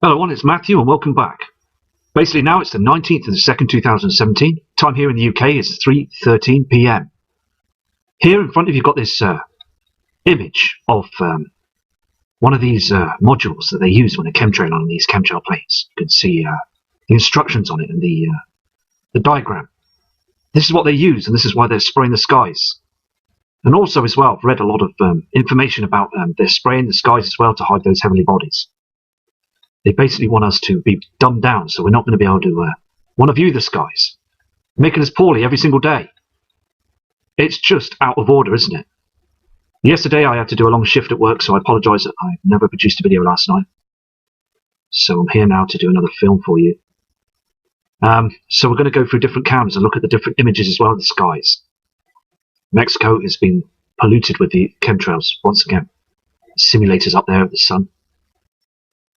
Hello everyone, it's Matthew and welcome back. Basically now it's the 19th of the 2nd, 2017. Time here in the UK is 3:13 PM. Here in front of you you've got this image of one of these modules that they use when they chemtrail on these chemtrail planes. You can see the instructions on it and the diagram. This is what they use and this is why they're spraying the skies. And also as well, I've read a lot of information about they're spraying the skies as well to hide those heavenly bodies. They basically want us to be dumbed down, so we're not going to be able to want to view the skies, making us poorly every single day. It's just out of order, isn't it? Yesterday I had to do a long shift at work, so I apologise that I never produced a video last night. So I'm here now to do another film for you. So we're going to go through different cams and look at the different images as well of the skies. Mexico has been polluted with the chemtrails once again. Simulators up there of the sun.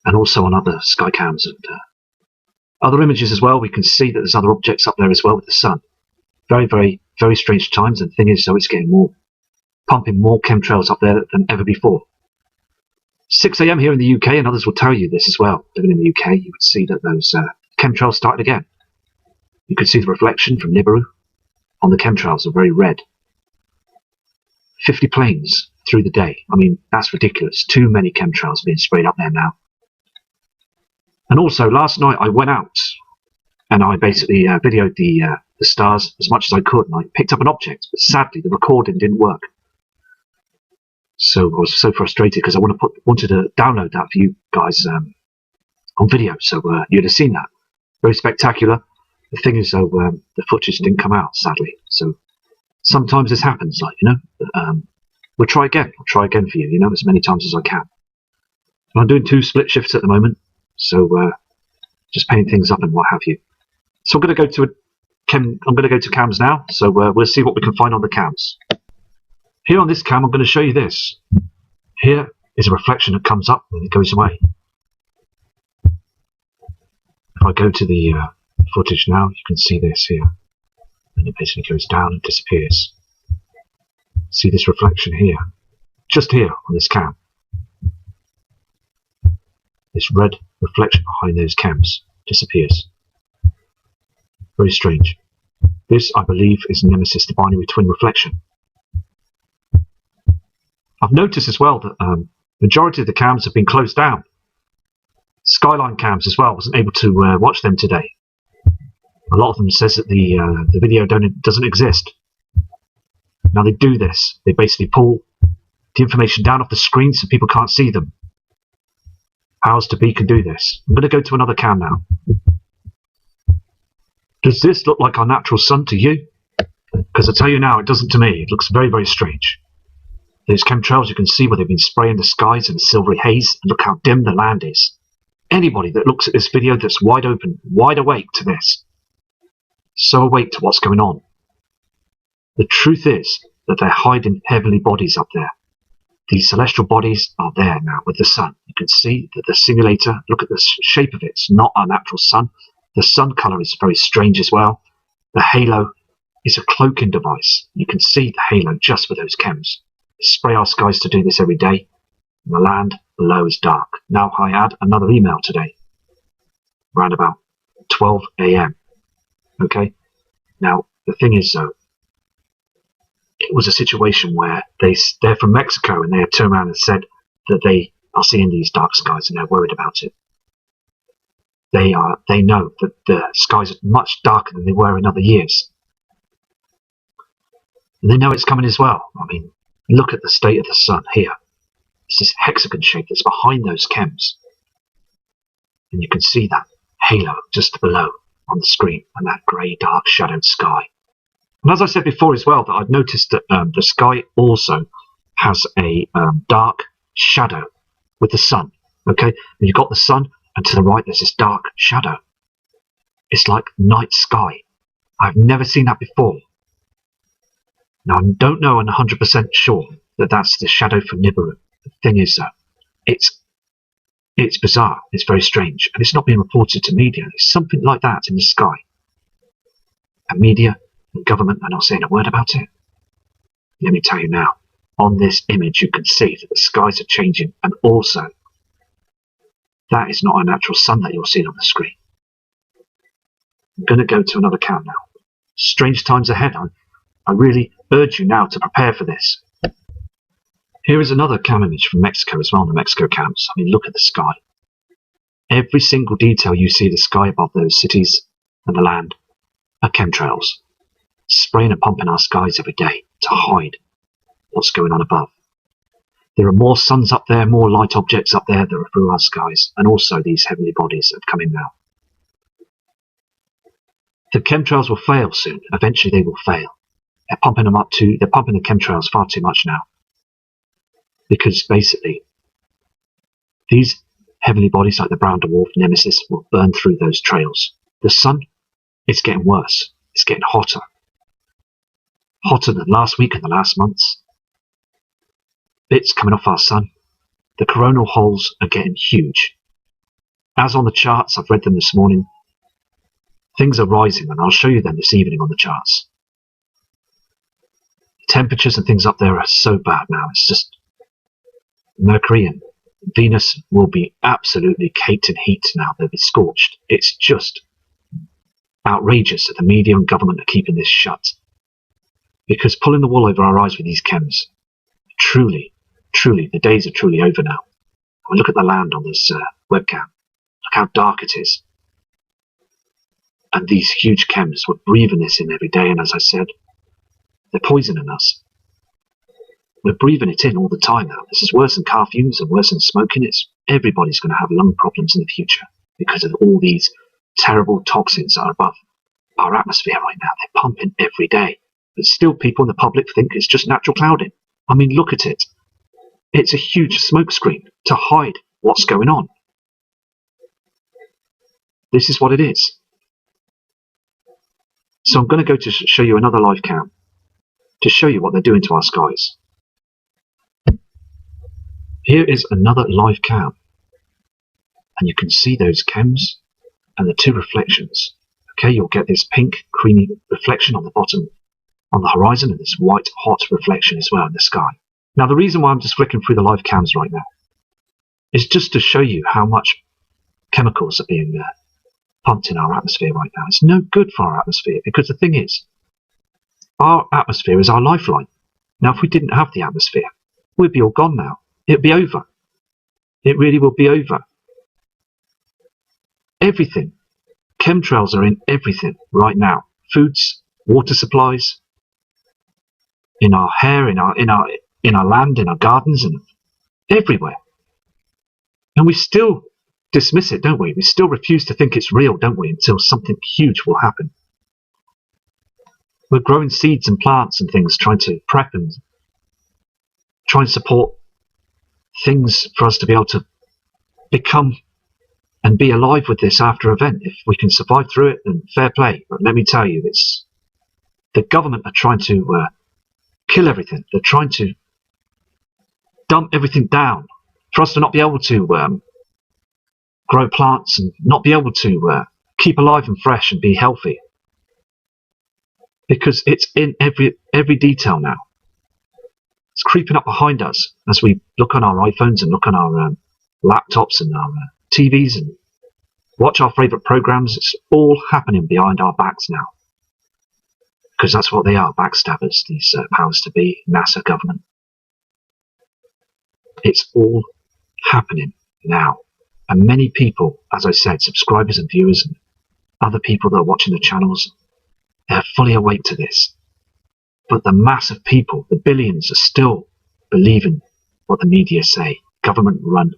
And also on other sky cams and other images as well, we can see that there's other objects up there as well with the sun. Very, very, very strange times, and the thing is, so it's getting more, pumping more chemtrails up there than ever before. 6 AM here in the UK, and others will tell you this as well. Living in the UK, you would see that those chemtrails started again. You could see the reflection from Nibiru on the chemtrails are very red. 50 planes through the day. I mean, that's ridiculous. Too many chemtrails being sprayed up there now. And also, last night I went out and I basically videoed the stars as much as I could, and I picked up an object, but sadly the recording didn't work. So I was so frustrated because I wanted to download that for you guys on video, so you'd have seen that. Very spectacular. The thing is, though, the footage didn't come out, sadly. So sometimes this happens, like, you know. But, we'll try again. I'll try again for you, you know, as many times as I can. And I'm doing 2 split shifts at the moment. So just painting things up and what have you. So I'm going to go to cams now. So we'll see what we can find on the cams. Here on this cam, I'm going to show you this. Here is a reflection that comes up and it goes away. If I go to the footage now, you can see this here, and it basically goes down and disappears. See this reflection here, just here on this cam. This red reflection behind those cams disappears. Very strange. This, I believe, is Nemesis, the binary twin reflection. I've noticed as well that majority of the cams have been closed down. Skyline cams as well, wasn't able to watch them today. A lot of them says that the video doesn't exist. Now they do this. They basically pull the information down off the screen so people can't see them. Powers to be can do this. I'm going to go to another cam now. Does this look like our natural sun to you? Because I tell you now, it doesn't to me. It looks very, very strange. Those chemtrails, you can see where they've been spraying the skies in a silvery haze, and look how dim the land is. Anybody that looks at this video that's wide open, wide awake to this, so awake to what's going on. The truth is that they're hiding heavenly bodies up there. These celestial bodies are there now with the sun. You can see that the simulator, look at the shape of it, it's not our natural sun. The sun colour is very strange as well. The halo is a cloaking device. You can see the halo just with those chems. They spray our skies to do this every day. And the land below is dark. Now I had another email today, around about 12 AM. Okay? Now, the thing is though, it was a situation where they're from Mexico and they had turned around and said that they are seeing these dark skies and they're worried about it. They know that the skies are much darker than they were in other years. And they know it's coming as well. I mean, look at the state of the sun here. It's this hexagon shape that's behind those chems. And you can see that halo just below on the screen and that grey dark shadowed sky. And as I said before as well, that I've noticed that the sky also has a dark shadow with the sun. Okay, and you've got the sun, and to the right there's this dark shadow. It's like night sky. I've never seen that before. Now I don't know and 100% sure that that's the shadow from Nibiru. The thing is, it's bizarre. It's very strange, and it's not being reported to media. There's something like that in the sky, and media. Government are not saying a word about it. Let me tell you now, on this image you can see that the skies are changing, and also That is not a natural sun that you're seeing on the screen. I'm going to go to another cam now. Strange times ahead. I really urge you now to prepare for this. Here is another cam image from Mexico as well, the Mexico camps. I mean, look at the sky. Every single detail you see the sky above those cities and the land are chemtrails, spraying and pumping our skies every day to hide what's going on above. There are more suns up there, more light objects up there that are through our skies, and also these heavenly bodies that have come in now. The chemtrails will fail soon. Eventually they will fail. They're pumping the chemtrails far too much now. Because basically, these heavenly bodies like the brown dwarf, Nemesis, will burn through those trails. The sun is getting worse. It's getting hotter. Hotter than last week and the last months. Bits coming off our sun. The coronal holes are getting huge. As on the charts, I've read them this morning, things are rising, and I'll show you them this evening on the charts. The temperatures and things up there are so bad now. It's just Mercury and Venus will be absolutely caked in heat now. They'll be scorched. It's just outrageous that the media and government are keeping this shut. Because pulling the wool over our eyes with these chems, truly, the days are truly over now. And look at the land on this webcam. Look how dark it is. And these huge chems, we're breathing this in every day, and as I said, they're poisoning us. We're breathing it in all the time now. This is worse than car fumes and worse than smoking. Everybody's going to have lung problems in the future because of all these terrible toxins that are above our atmosphere right now. They're pumping every day. But still people in the public think it's just natural clouding. I mean, look at it. It's a huge smokescreen to hide what's going on. This is what it is. So I'm going to go to show you another live cam to show you what they're doing to our skies. Here is another live cam, and you can see those chems and the two reflections. Okay, you'll get this pink creamy reflection on the bottom on the horizon and this white hot reflection as well in the sky. Now the reason why I'm just flicking through the live cams right now is just to show you how much chemicals are being pumped in our atmosphere right now. It's no good for our atmosphere, because the thing is, our atmosphere is our lifeline. Now if we didn't have the atmosphere, we'd be all gone now. It'd be over. It really will be over. Everything. Chemtrails are in everything right now. Foods, water supplies, in our hair, in our land, in our gardens, and everywhere. And we still dismiss it, don't we? We still refuse to think it's real, don't we? Until something huge will happen. We're growing seeds and plants and things, trying to prep and try and support things for us to be able to become and be alive with this after event. If we can survive through it, then fair play. But let me tell you, the government are trying to kill everything. They're trying to dump everything down for us to not be able to grow plants and not be able to keep alive and fresh and be healthy. Because it's in every detail now. It's creeping up behind us as we look on our iPhones and look on our laptops and our TVs and watch our favourite programs. It's all happening behind our backs now. Because that's what they are, backstabbers, these powers to be, NASA, government. It's all happening now. And many people, as I said, subscribers and viewers and other people that are watching the channels, they're fully awake to this. But the mass of people, the billions, are still believing what the media say. Government-run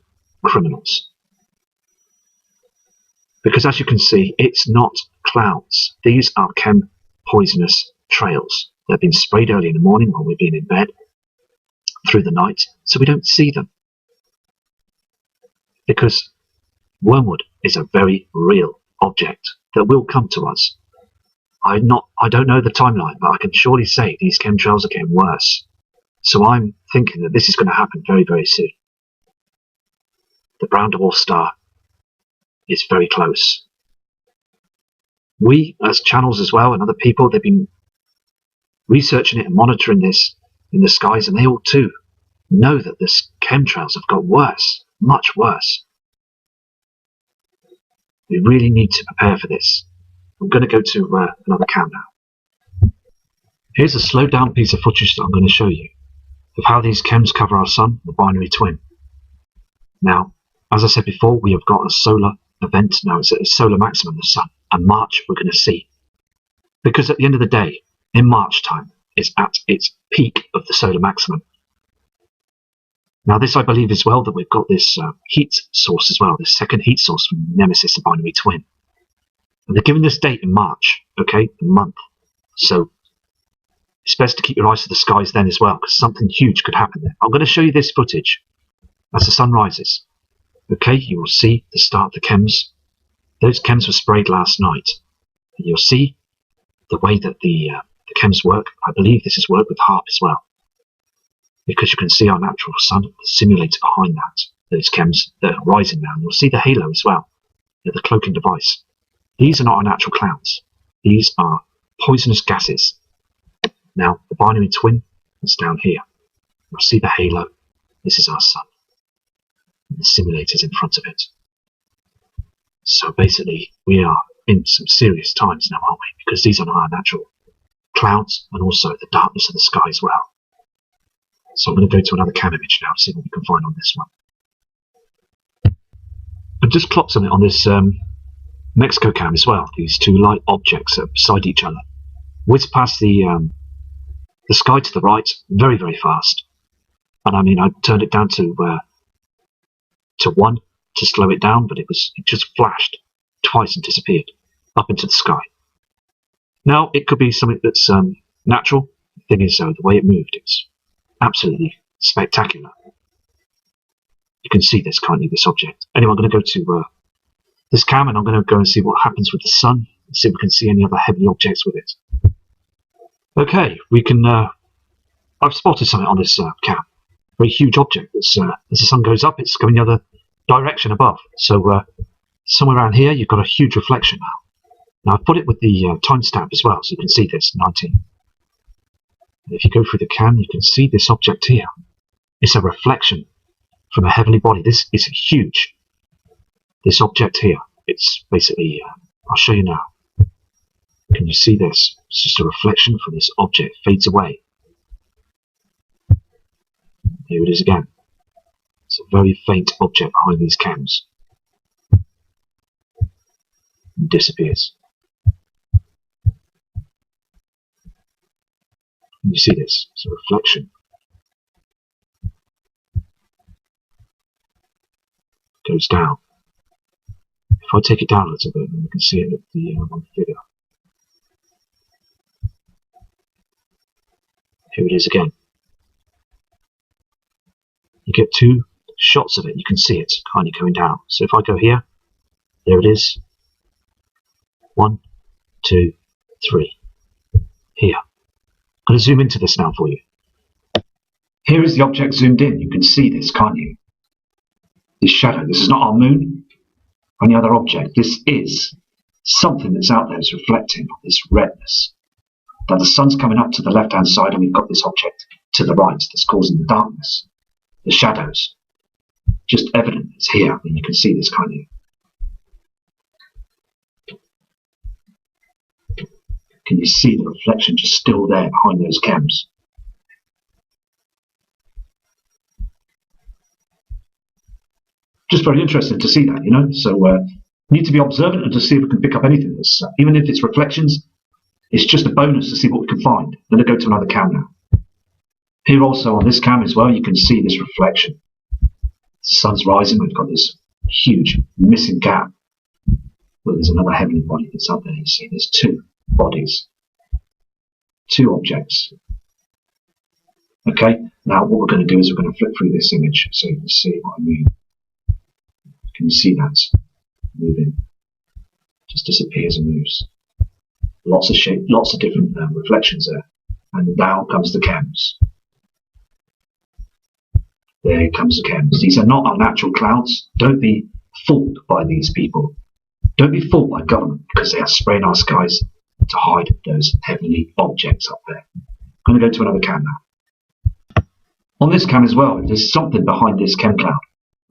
criminals. Because as you can see, it's not clouds. These are chem-poisonous trails. They've been sprayed early in the morning when we've been in bed, through the night, so we don't see them. Because Wormwood is a very real object that will come to us. I don't know the timeline, but I can surely say these chemtrails are getting worse. So I'm thinking that this is going to happen very, very soon. The brown dwarf star is very close. We, as channels as well, and other people, they've been researching it and monitoring this in the skies, and they all too know that the chemtrails have got worse, much worse. We really need to prepare for this. I'm going to go to another cam now. Here's a slowed down piece of footage that I'm going to show you of how these chems cover our sun, the binary twin. Now, as I said before, we have got a solar event. Now it's at a solar maximum, the sun, and March we're going to see. Because at the end of the day, in March time, it's at its peak of the solar maximum. Now this I believe as well that we've got this heat source as well, this second heat source from Nemesis, the binary twin. And they're giving this date in March, okay, the month. So it's best to keep your eyes to the skies then as well, because something huge could happen there. I'm going to show you this footage as the sun rises. Okay, you will see the start of the chems. Those chems were sprayed last night. And you'll see the way that the chems work. I believe this is worked with HARP as well, because you can see our natural sun, the simulator behind that. Those chems that are rising now. And you'll see the halo as well, the cloaking device. These are not our natural clouds. These are poisonous gases. Now, the binary twin is down here. You'll see the halo. This is our sun. And the simulator's in front of it. So basically, we are in some serious times now, aren't we? Because these are not our natural clouds, and also the darkness of the sky as well. So I'm going to go to another cam image now, see what we can find on this one. I've just clocked something on this Mexico cam as well. These two light objects are beside each other. Whiz past the sky to the right, very, very fast. And I mean, I turned it down to 1 to slow it down, but it just flashed twice and disappeared up into the sky. Now, it could be something that's natural. The thing is, though, the way it moved, it's absolutely spectacular. You can see this, can't you, this object? Anyway, I'm going to go to this cam, and I'm going to go and see what happens with the sun, and see if we can see any other heavy objects with it. Okay, we can... I've spotted something on this cam. Very huge object. That's, as the sun goes up, it's going the other direction above. So somewhere around here, you've got a huge reflection now. Now, I've put it with the timestamp as well, so you can see this, 19. And if you go through the cam, you can see this object here. It's a reflection from a heavenly body. This is huge. This object here, it's basically, I'll show you now. Can you see this? It's just a reflection from this object, fades away. Here it is again. It's a very faint object behind these chems. And disappears. Can you see this? It's a reflection. It goes down. If I take it down a little bit, then you can see it at the one figure. Here it is again. You get two shots of it. You can see it kind of going down. So if I go here, there it is. 1, 2, 3. Here. I'm going to zoom into this now for you. Here is the object zoomed in. You can see this, can't you? This shadow. This is not our moon or any other object. This is something that's out there. It's reflecting this redness. Now the sun's coming up to the left-hand side, and we've got this object to the right that's causing the darkness. The shadows. Just evident it's here, and you can see this, can't you? Can you see the reflection just still there behind those chems? Just very interesting to see that, you know. So need to be observant and to see if we can pick up anything. That's, even if it's reflections, it's just a bonus to see what we can find. I'm going to go to another cam now. Here also on this cam as well, you can see this reflection. The sun's rising. We've got this huge missing gap. Well, there's another heavenly body that's up there. You see, there's two bodies, two objects. Okay, now what we're going to do is we're going to flip through this image so you can see what I mean. Can you see that moving? Just disappears and moves. Lots of shape, lots of different reflections there. And now comes the chems. There comes the chems. These are not our natural clouds. Don't be fooled by these people. Don't be fooled by government, because they are spraying our skies to hide those heavenly objects up there. I'm going to go to another cam now. On this cam as well, there's something behind this chem cloud.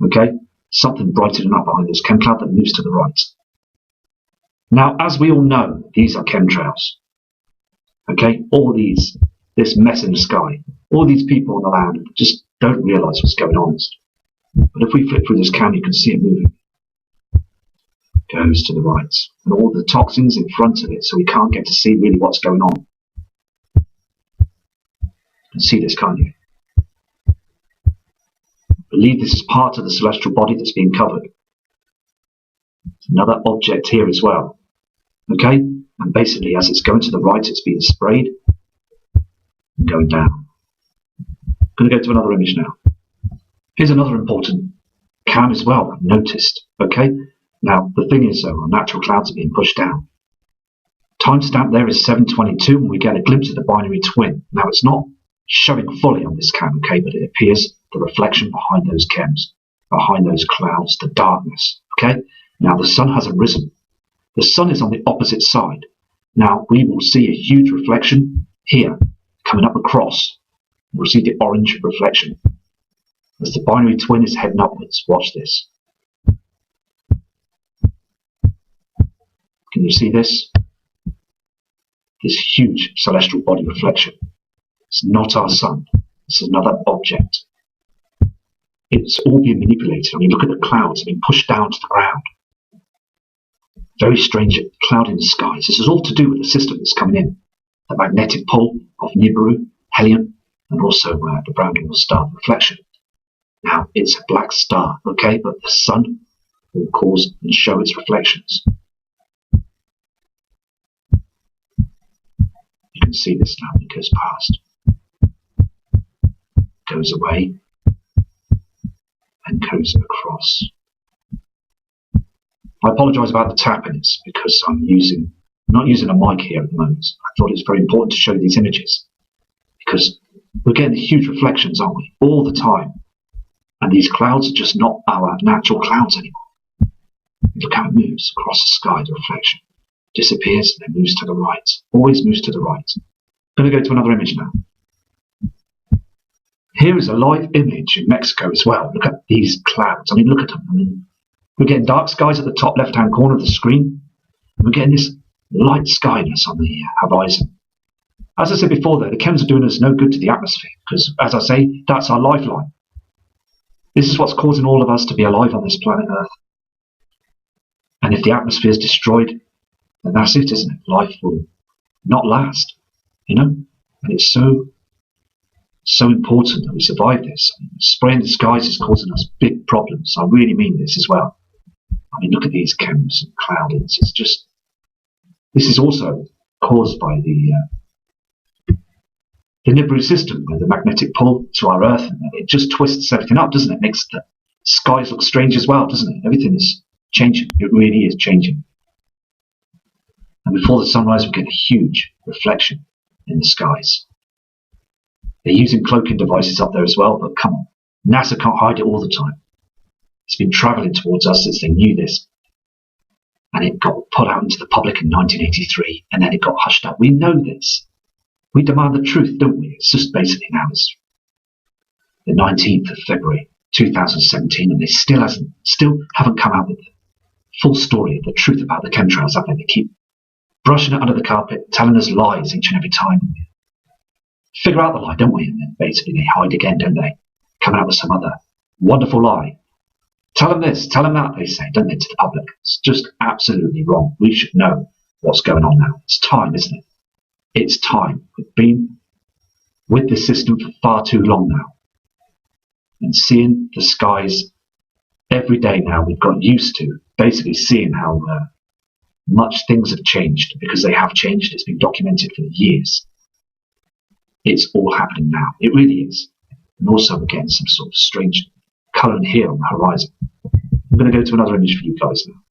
Okay? Something brightening up behind this chem cloud that moves to the right. Now, as we all know, these are chemtrails. Okay, this mess in the sky, all these people on the land just don't realise what's going on. But if we flip through this cam, you can see it moving. It goes to the right, and all the toxins in front of it, so we can't get to see really what's going on. You can see this, can't you? I believe this is part of the celestial body that's being covered. Another object here as well. Okay, and basically as it's going to the right, it's being sprayed and going down. I'm going to go to another image now. Here's another important cam as well, I've noticed. Okay, now the thing is though, our natural clouds are being pushed down. Timestamp there is 7:22, and we get a glimpse of the binary twin. Now it's not showing fully on this cam, okay, but it appears the reflection behind those chems, behind those clouds, the darkness. Okay, now the sun hasn't risen. The sun is on the opposite side. Now we will see a huge reflection here, coming up across. We'll see the orange reflection. As the binary twin is heading upwards, watch this. Can you see this? This huge celestial body reflection. It's not our sun. It's another object. It's all being manipulated. I mean, look at the clouds being pushed down to the ground. Very strange cloud in the skies. This is all to do with the system that's coming in. The magnetic pull of Nibiru, helium, and also the brown dwarf star reflection. Now, it's a black star, okay, but the sun will cause and show its reflections. You can see this now. It goes past, goes away, and goes across. I apologise about the tapping. It's because I'm not using a mic here at the moment. I thought it's very important to show these images because we're getting huge reflections, aren't we, all the time? And these clouds are just not our natural clouds anymore. Look how it moves across the sky, the reflection. Disappears and then moves to the right. Always moves to the right. I'm going to go to another image now. Here is a live image in Mexico as well. Look at these clouds. I mean, look at them. I mean, we're getting dark skies at the top left-hand corner of the screen. And we're getting this light skyness on the horizon. As I said before, though, the chems are doing us no good to the atmosphere because, as I say, that's our lifeline. This is what's causing all of us to be alive on this planet Earth. And if the atmosphere is destroyed, then that's it, isn't it? Life will not last, you know? And it's so important that we survive this. I mean, spraying the skies is causing us big problems. I really mean this as well. I mean, look at these chems and cloudings. It's just, this is also caused by the Nibiru system, where the magnetic pull to our Earth, and it just twists everything up, doesn't it? It makes the skies look strange as well, doesn't it? Everything is changing. It really is changing. And before the sunrise, we get a huge reflection in the skies. They're using cloaking devices up there as well, but come on, NASA can't hide it all the time. It's been travelling towards us since they knew this. And it got put out into the public in 1983, and then it got hushed up. We know this. We demand the truth, don't we? It's just basically now it's the 19th of February 2017, and they still haven't come out with the full story of the truth about the chemtrails, have they? They keep brushing it under the carpet, telling us lies each and every time. Figure out the lie, don't we? And then basically they hide again, don't they? Come out with some other wonderful lie. Tell them this, tell them that, they say, don't they, to the public? It's just absolutely wrong. We should know what's going on now. It's time, isn't it? It's time. We've been with this system for far too long now. And seeing the skies every day now, we've got used to basically seeing how much things have changed, because they have changed. It's been documented for years. It's all happening now. It really is. And also we're getting some sort of strange colouring here on the horizon. I'm going to go to another image for you guys now.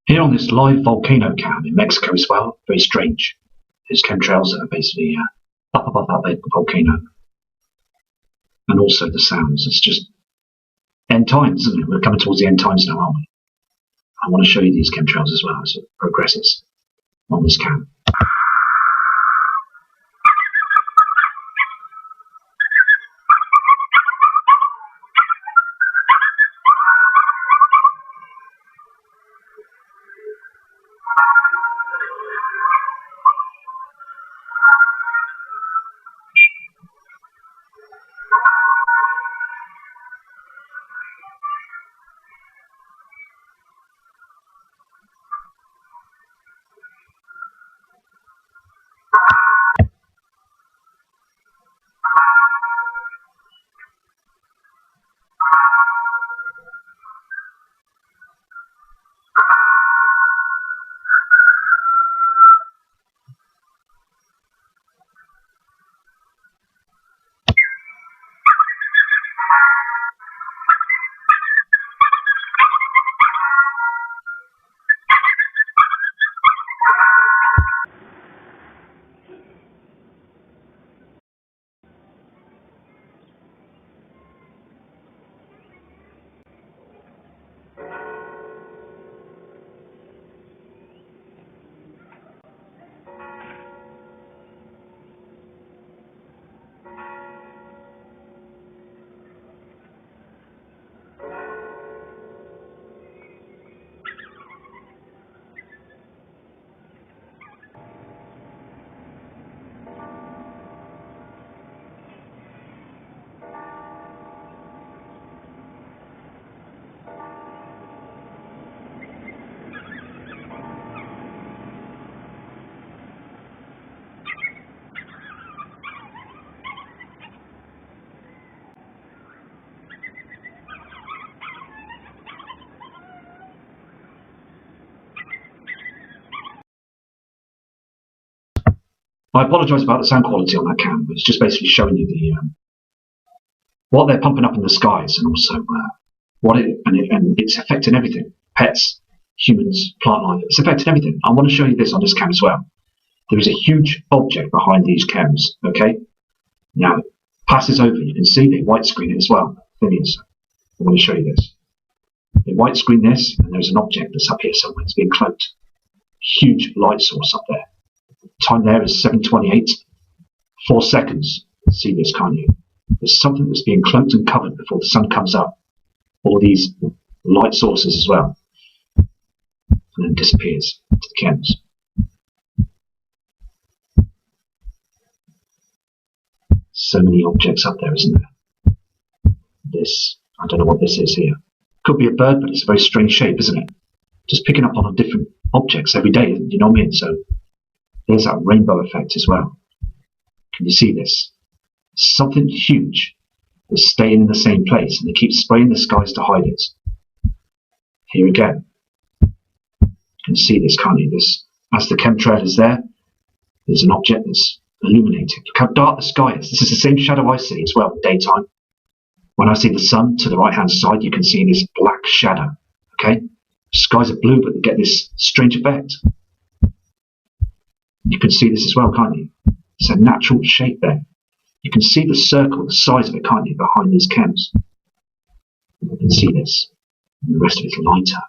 Here on this live volcano cam in Mexico as well, very strange. There's chemtrails that are basically up above that volcano. And also the sounds. It's just end times, isn't it? We're coming towards the end times now, aren't we? I want to show you these chemtrails as well as it progresses on this cam. I apologise about the sound quality on that cam. It's just basically showing you the what they're pumping up in the skies, and also and it's affecting everything: pets, humans, plant life. It's affecting everything. I want to show you this on this cam as well. There is a huge object behind these cams. Okay, now it passes over. You can see they white screen it as well. Thing is, I want to show you this. They white screen this, and there's an object that's up here somewhere. It's being cloaked. Huge light source up there. Time there is 7:28. 4 seconds. See this, can't you? There's something that's being cloaked and covered before the sun comes up. All these light sources as well. And then disappears into the chems. So many objects up there, isn't there? This, I don't know what this is here. Could be a bird, but it's a very strange shape, isn't it? Just picking up on different objects every day, you know what I mean? So there's that rainbow effect as well. Can you see this? Something huge that's staying in the same place, and they keep spraying the skies to hide it. Here again. You can see this, can't you? This, as the chemtrail is there, there's an object that's illuminating. Look how dark the sky is. This is the same shadow I see as well in daytime. When I see the sun to the right hand side, you can see this black shadow. Okay? Skies are blue, but they get this strange effect. You can see this as well, can't you? It's a natural shape there. You can see the circle, the size of it, can't you, behind these chems. You can see this. And the rest of it's lighter.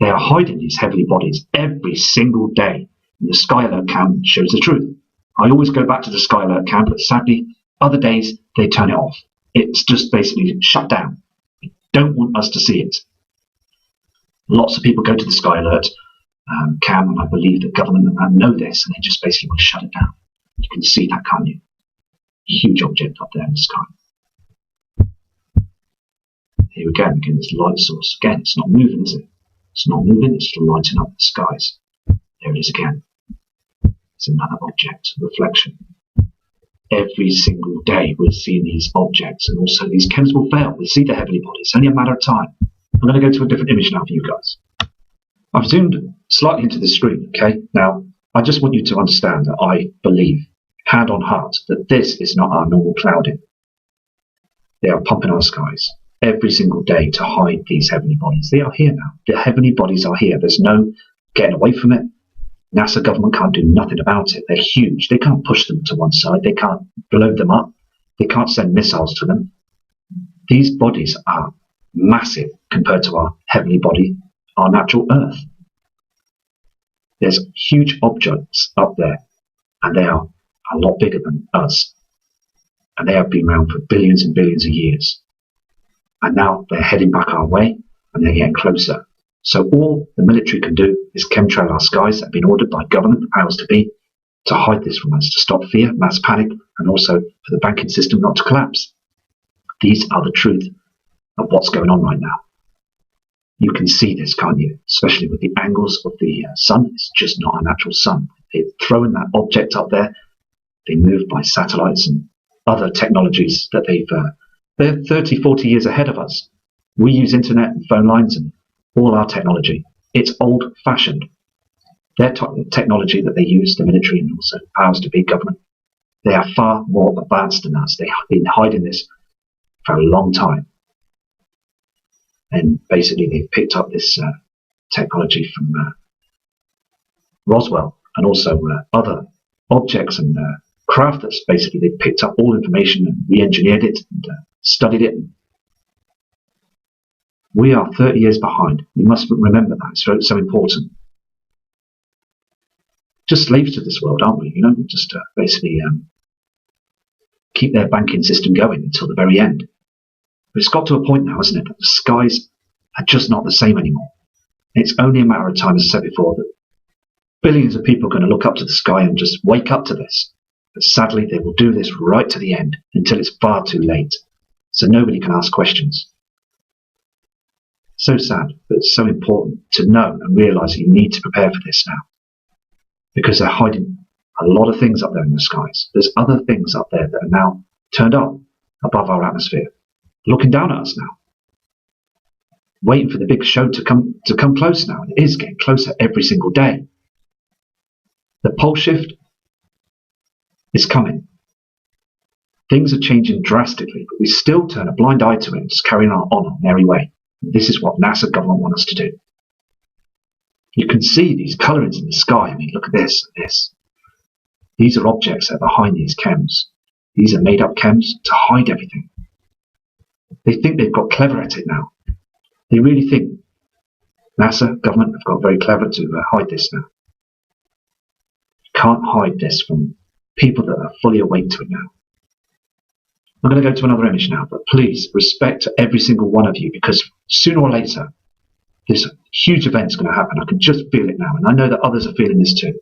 They are hiding these heavenly bodies every single day. And the Sky Alert cam shows the truth. I always go back to the Sky Alert cam, but sadly, other days they turn it off. It's just basically shut down. They don't want us to see it. Lots of people go to the Sky Alert cam, and I believe the government know this, and they just basically want to shut it down. You can see that, can't you? Huge object up there in the sky. Here we go, again, this light source. Again, it's not moving, is it? It's not moving, it's just lighting up the skies. There it is again. It's another object, reflection. Every single day we're seeing these objects, and also these chems will fail. We see the heavenly bodies. It's only a matter of time. I'm going to go to a different image now for you guys. I've zoomed slightly into the screen, okay? Now, I just want you to understand that I believe, hand on heart, that this is not our normal clouding. They are pumping our skies every single day to hide these heavenly bodies. They are here now. The heavenly bodies are here. There's no getting away from it. NASA government can't do nothing about it. They're huge. They can't push them to one side. They can't blow them up. They can't send missiles to them. These bodies are massive compared to our heavenly body, our natural Earth. There's huge objects up there, and they are a lot bigger than us. And they have been around for billions and billions of years. And now they're heading back our way, and they're getting closer. So all the military can do is chemtrail our skies that have been ordered by government, the powers to be, to hide this from us, to stop fear, mass panic, and also for the banking system not to collapse. These are the truth of what's going on right now. You can see this, can't you? Especially with the angles of the sun. It's just not a natural sun. They've thrown that object up there. They move by satellites and other technologies that they're 30, 40 years ahead of us. We use internet and phone lines and all our technology. It's old-fashioned. Their technology that they use, the military and also powers to be government, they are far more advanced than us. They have been hiding this for a long time. And basically they've picked up this technology from Roswell and also other objects and craft that's basically they've picked up all information and re-engineered it and studied it. We are 30 years behind. You must remember that. It's so important. Just slaves to this world, aren't we? You know, just basically keep their banking system going until the very end. But it's got to a point now, isn't it? That the skies are just not the same anymore. It's only a matter of time, as I said before, that billions of people are going to look up to the sky and just wake up to this. But sadly, they will do this right to the end until it's far too late. So nobody can ask questions. So sad, but it's so important to know and realise that you need to prepare for this now. Because they're hiding a lot of things up there in the skies. There's other things up there that are now turned up above our atmosphere, looking down at us now. Waiting for the big show to come close now. And it is getting closer every single day. The pole shift It's coming. Things are changing drastically, but we still turn a blind eye to it and just carry on our merry way. This is what NASA government want us to do. You can see these colourings in the sky. I mean, look at this and this. These are objects that are behind these chems. These are made up chems to hide everything. They think they've got clever at it now. They really think NASA government have got very clever to hide this now. You can't hide this from people that are fully awake to it now. I'm going to go to another image now, but please respect every single one of you, because sooner or later this huge event is going to happen. I can just feel it now, and I know that others are feeling this too.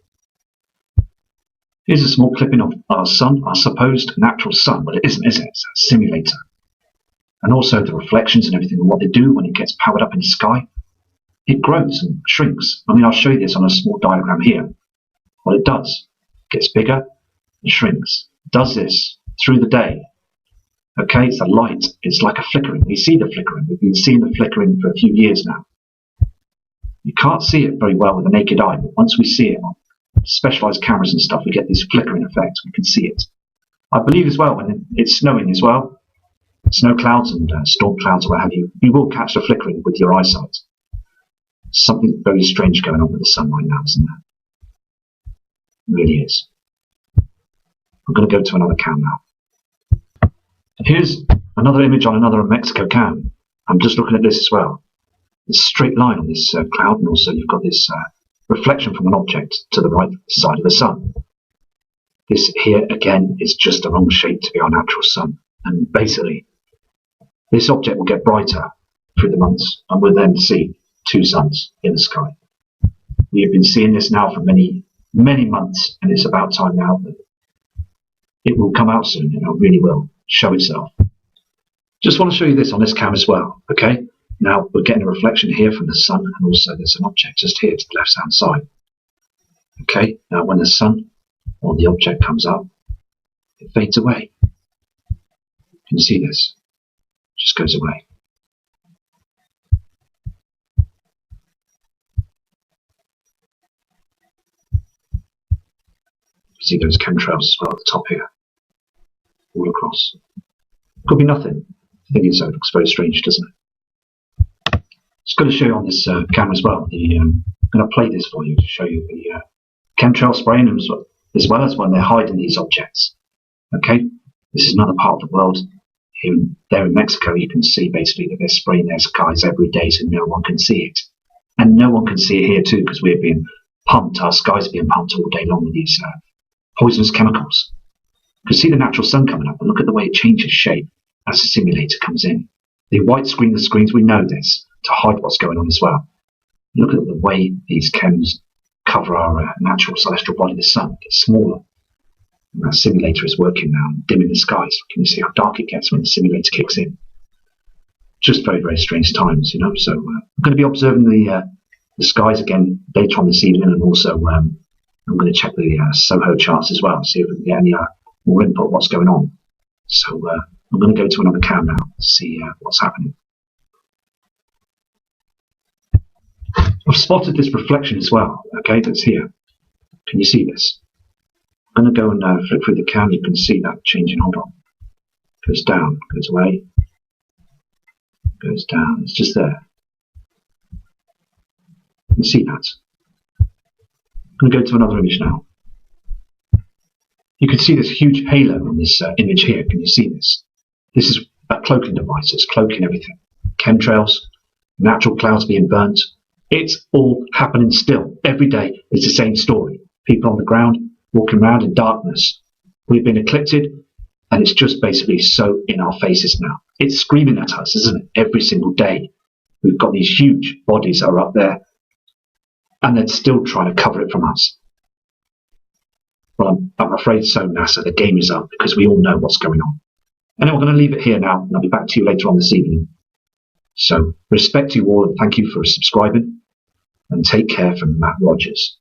Here's a small clipping of our sun, our supposed natural sun, but it isn't, is it? It's a simulator. And also the reflections and everything, and what they do when it gets powered up in the sky. It grows and shrinks. I mean, I'll show you this on a small diagram here. What it does, it gets bigger and shrinks. It does this through the day. Okay, it's a light. It's like a flickering. We see the flickering. We've been seeing the flickering for a few years now. You can't see it very well with the naked eye, but once we see it on specialized cameras and stuff, we get this flickering effect. We can see it. I believe as well, when it's snowing as well, snow clouds and storm clouds or what have you, you will catch the flickering with your eyesight. Something very strange going on with the sun right now, isn't there? It really is. I'm going to go to another cam now. Here's another image on another Mexico cam. I'm just looking at this as well. This straight line on this cloud, and also you've got this reflection from an object to the right side of the sun. This here again is just the wrong shape to be our natural sun, and basically this object will get brighter through the months, and we'll then see two suns in the sky. We have been seeing this now for many months, and it's about time now that it will come out soon, and it really will show itself. Just want to show you this on this cam as well. Okay, now we're getting a reflection here from the sun, and also there's an object just here to the left hand side. Okay, now when the sun or the object comes up, it fades away. Can you see this? It just goes away. You see those chemtrails as well at the top here, all across. Could be nothing. Thinking so, it looks very strange, doesn't it? Just going to show you on this camera as well. I'm going to play this for you to show you the chemtrail spraying, as well as when they're hiding these objects. Okay, this is another part of the world. There in Mexico, you can see basically that they're spraying their skies every day so no one can see it. And no one can see it here too, because we're being pumped, our skies are being pumped all day long with these poisonous chemicals. You can see the natural sun coming up, and look at the way it changes shape as the simulator comes in. They white screen the screens, we know this, to hide what's going on as well. Look at the way these chems cover our natural celestial body, the sun. It gets smaller. And that simulator is working now, dimming the skies. Can you see how dark it gets when the simulator kicks in? Just very, very strange times, you know. So I'm going to be observing the skies again later on this evening, and also I'm going to check the SOHO charts as well, see if we can get any more input on what's going on. So I'm going to go to another cam now to see what's happening. I've spotted this reflection as well, okay, that's here. Can you see this? I'm going to go and flick through the cam. You can see that changing. Hold on. Goes down, goes away, goes down. It's just there. You can see that. I'm going to go to another image now. You can see this huge halo on this image here. Can you see this? This is a cloaking device. It's cloaking everything. Chemtrails, natural clouds being burnt. It's all happening still. Every day it's the same story. People on the ground walking around in darkness. We've been eclipsed, and it's just basically so in our faces now. It's screaming at us, isn't it? Every single day. We've got these huge bodies that are up there, and they're still trying to cover it from us. Well, I'm afraid so, NASA. The game is up, because we all know what's going on. And we're going to leave it here now, and I'll be back to you later on this evening. So, respect to you all, and thank you for subscribing, and take care from Matt Rogers.